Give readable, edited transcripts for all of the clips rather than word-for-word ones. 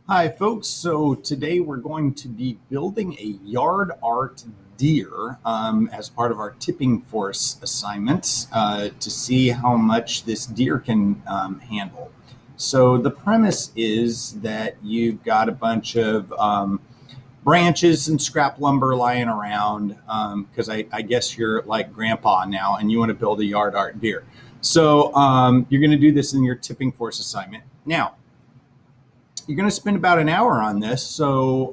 Hi, folks. So today we're going to be building a yard art deer as part of our tipping force assignments to see how much this deer can handle. So the premise is that you've got a bunch of branches and scrap lumber lying around because I guess you're like grandpa now and you want to build a yard art deer. So you're going to do this in your tipping force assignment. Now, you're going to spend about an hour on this. So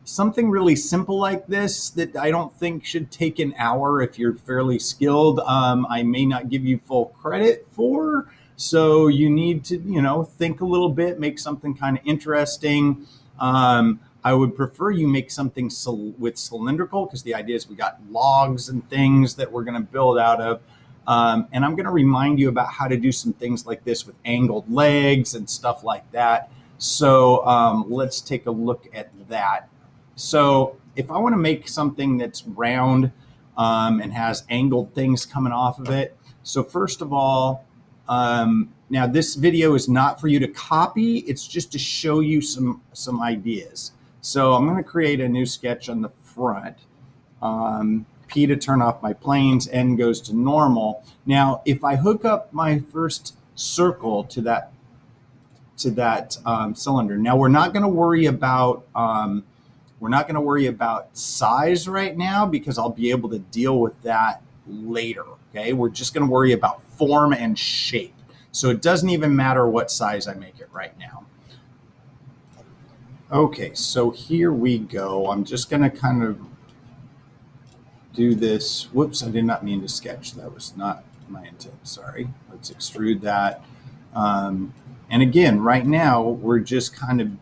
something really simple like this that I don't think should take an hour if you're fairly skilled, I may not give you full credit for. So you need to, think a little bit, make something kind of interesting. I would prefer you make something with cylindrical because the idea is we got logs and things that we're going to build out of. And I'm going to remind you about how to do some things like this with angled legs and stuff like that. So let's take a look at that. So if I want to make something that's round and has angled things coming off of it. So first of all, now this video is not for you to copy. It's just to show you some ideas. So I'm going to create a new sketch on the front. P to turn off my planes, N goes to normal. Now, if I hook up my first circle to that cylinder. Now we're not going to worry about size right now because I'll be able to deal with that later. Okay, we're just going to worry about form and shape. So it doesn't even matter what size I make it right now. Okay, so here we go. I'm just going to kind of do this. Whoops, I did not mean to sketch. That was not my intent. Sorry. Let's extrude that. And again, right now, we're just kind of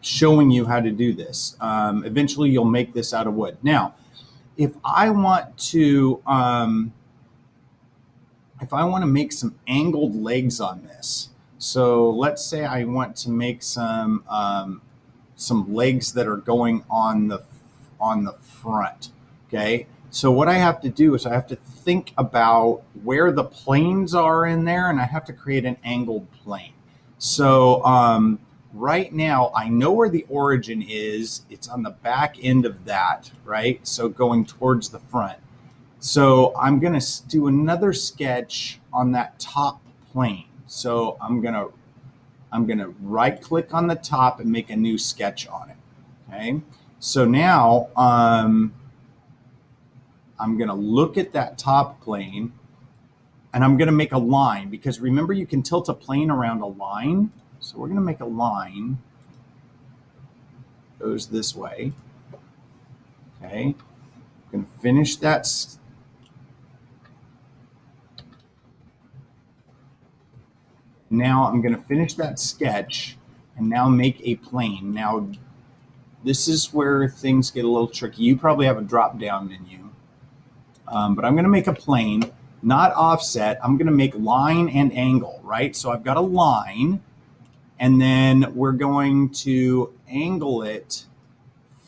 showing you how to do this. Eventually, you'll make this out of wood. Now, if I want to make some angled legs on this, so let's say I want to make some legs that are going on the front. Okay. So what I have to do is I have to think about where the planes are in there, and I have to create an angled plane. So right now I know where the origin is. It's on the back end of that, right? So going towards the front. So I'm going to do another sketch on that top plane. So I'm going to right click on the top and make a new sketch on it. Okay. So now I'm going to look at that top plane and I'm going to make a line because remember you can tilt a plane around a line. So we're going to make a line goes this way. Okay. I'm going to finish that. Now I'm going to finish that sketch and now make a plane. Now this is where things get a little tricky. You probably have a drop down menu. But I'm going to make a plane, not offset. I'm going to make line and angle, right? So I've got a line, and then we're going to angle it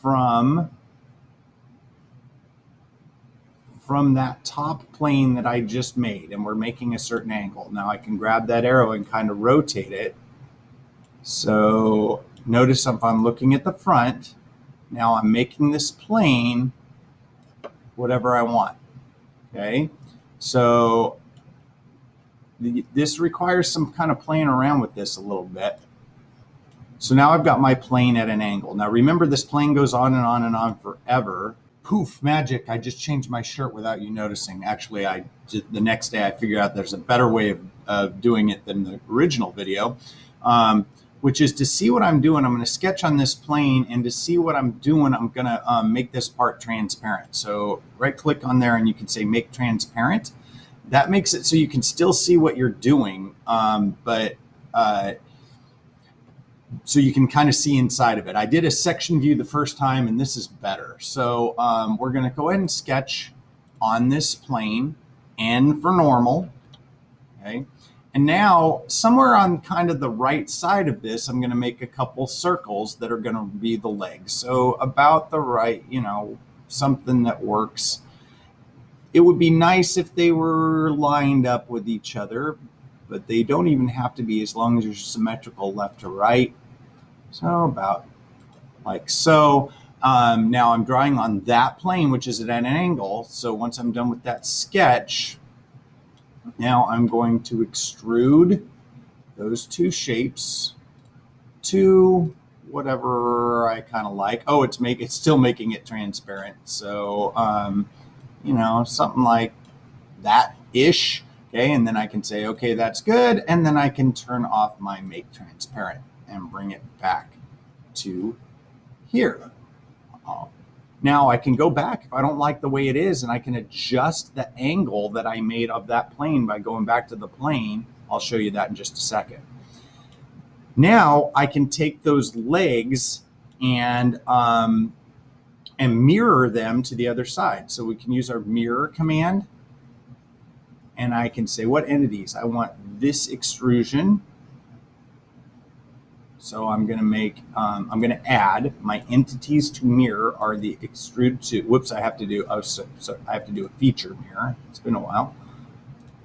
from that top plane that I just made, and we're making a certain angle. Now I can grab that arrow and kind of rotate it. So notice if I'm looking at the front, now I'm making this plane whatever I want. Okay, so this requires some kind of playing around with this a little bit. So now I've got my plane at an angle. Now remember, this plane goes on and on and on forever. Poof, magic, I just changed my shirt without you noticing. Actually, the next day I figured out there's a better way of doing it than the original video, which is to see what I'm doing. I'm going to sketch on this plane, and to see what I'm doing, I'm going to make this part transparent. So right click on there and you can say make transparent. That makes it so you can still see what you're doing, but so you can kind of see inside of it. I did a section view the first time, and this is better. So we're going to go ahead and sketch on this plane, N for normal. Okay. And now somewhere on kind of the right side of this, I'm going to make a couple circles that are going to be the legs. So about the right, something that works. It would be nice if they were lined up with each other, but they don't even have to be as long as you're symmetrical left to right. So about like so. Now I'm drawing on that plane, which is at an angle. So once I'm done with that sketch, now I'm going to extrude those two shapes to whatever I kind of like. Oh, it's still making it transparent. So, something like that-ish. Okay, and then I can say, okay, that's good. And then I can turn off my make transparent and bring it back to here. Now I can go back if I don't like the way it is, and I can adjust the angle that I made of that plane by going back to the plane. I'll show you that in just a second. Now I can take those legs and mirror them to the other side. So we can use our mirror command, and I can say what entities I want this extrusion. So I'm going to add my entities to mirror are the extrude to. Whoops, I have to do. I have to do a feature mirror. It's been a while.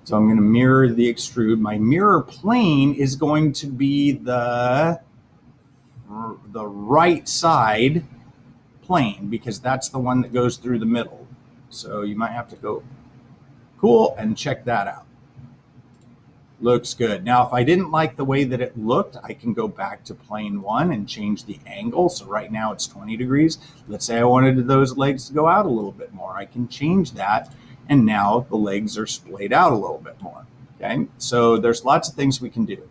So I'm going to mirror the extrude. My mirror plane is going to be the right side plane because that's the one that goes through the middle. So you might have to go cool and check that out. Looks good. Now, if I didn't like the way that it looked, I can go back to plane one and change the angle. So right now it's 20 degrees. Let's say I wanted those legs to go out a little bit more. I can change that. And now the legs are splayed out a little bit more. Okay. So there's lots of things we can do.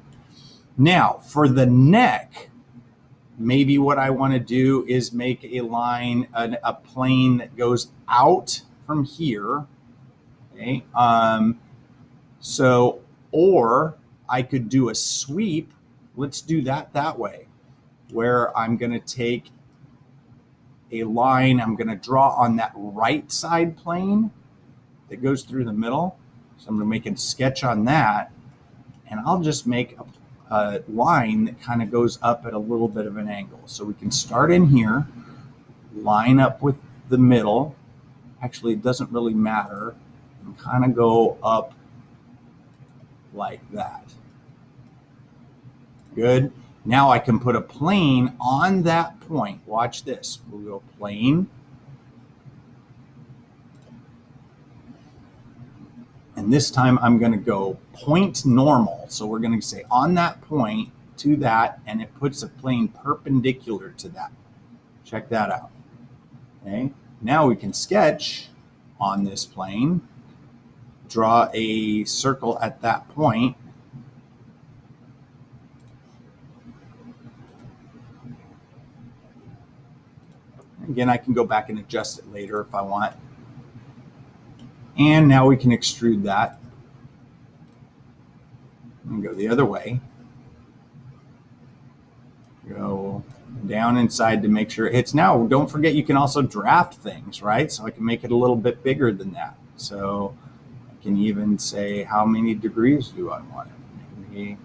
Now for the neck, maybe what I want to do is make a line, a plane that goes out from here. Okay. Or I could do a sweep. Let's do that way, where I'm going to take a line. I'm going to draw on that right side plane that goes through the middle. So I'm going to make a sketch on that, and I'll just make a line that kind of goes up at a little bit of an angle. So we can start in here, line up with the middle. Actually, it doesn't really matter, and kind of go up like that. Good. Now I can put a plane on that point. Watch this. We'll go plane. And this time I'm going to go point normal. So we're going to say on that point to that, and it puts a plane perpendicular to that. Check that out. Okay. Now we can sketch on this plane, draw a circle at that point. Again, I can go back and adjust it later if I want. And now we can extrude that and go the other way. Go down inside to make sure it hits. Now, don't forget you can also draft things, right? So I can make it a little bit bigger than that. So I can even say how many degrees do I want it? Maybe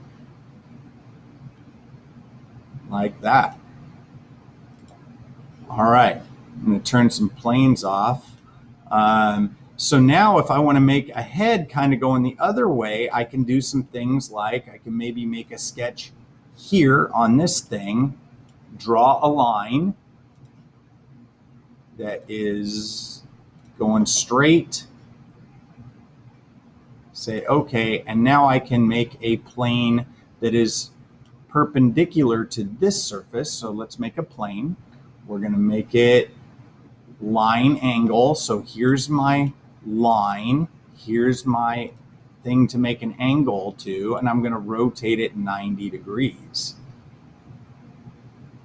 like that. All right, I'm going to turn some planes off. So now if I want to make a head kind of going the other way, I can do some things like I can maybe make a sketch here on this thing, draw a line that is going straight, say okay, and now I can make a plane that is perpendicular to this surface. So let's make a plane. We're going to make it line angle. So here's my line. Here's my thing to make an angle to, and I'm going to rotate it 90 degrees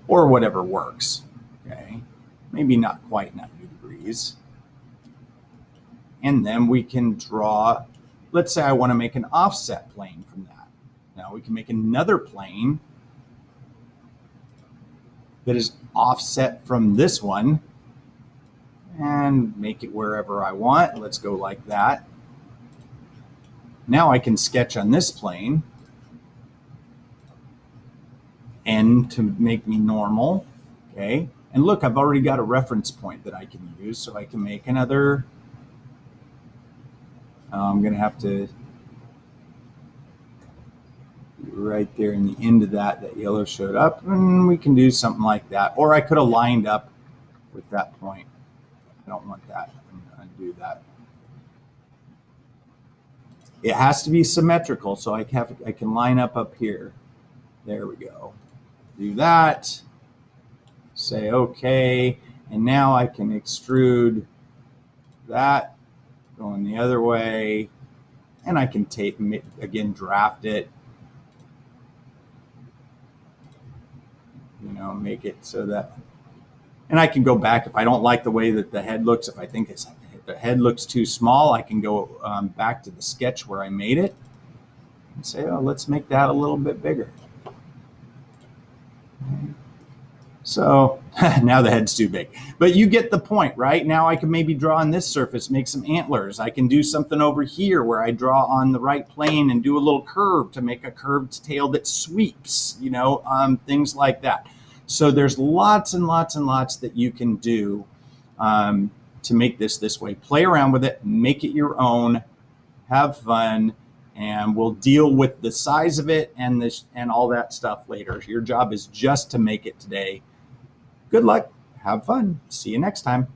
or whatever works. Okay. Maybe not quite 90 degrees. And then we can draw, let's say I want to make an offset plane from that. Now we can make another plane that is offset from this one and make it wherever I want. Let's go like that. Now I can sketch on this plane and to make me normal. Okay. And look, I've already got a reference point that I can use, so I can make another. I'm going to have to right there in the end of that yellow showed up, and we can do something like that. Or I could have lined up with that point. I don't want that. I'm going to undo that. It has to be symmetrical, so I can line up here. There we go. Do that. Say okay, and now I can extrude that going the other way, and I can again draft it. Make it so that, and I can go back if I don't like the way that the head looks. If I think the head looks too small, I can go back to the sketch where I made it and say, oh, let's make that a little bit bigger. So now the head's too big, but you get the point, right? Now I can maybe draw on this surface, make some antlers. I can do something over here where I draw on the right plane and do a little curve to make a curved tail that sweeps, things like that. So there's lots and lots and lots that you can do to make this way. Play around with it, make it your own, have fun, and we'll deal with the size of it and all that stuff later. Your job is just to make it today. Good luck. Have fun. See you next time.